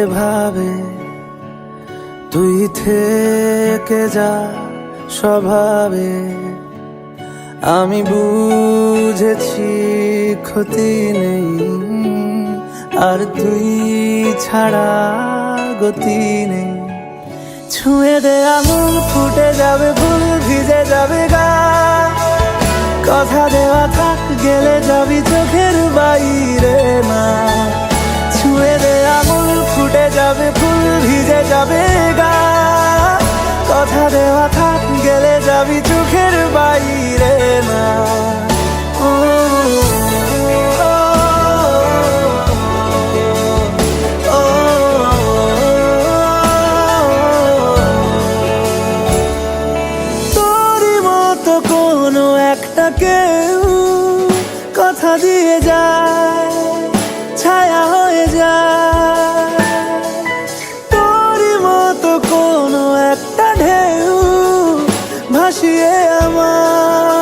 এভাবে তুই থেকে যা স্বভাবে। আমি বুঝেছি ক্ষতি নেই, আর তুই ছাড়া গতি নেই। ছুঁয়ে দে আঙুল, ফুটে যাবে ফুল, ভিজে যাবে গা। কথা দেওয়া থাক, গেলে যাবি চোখের বাইরে না। ছুঁয়ে দে আঙুল, ফুটে যাবে ফুল, ভিজে যাবে গা। কথা দেওয়া থাক, গেলে যাবি চোখের বাইরে না। তোরই মতো কোনো একটা কেউ কথা দিয়ে যায়, ছায়া হয়ে যায়। তোরই মতো কোনো একটা ঢেউ ভাসিয়ে আমার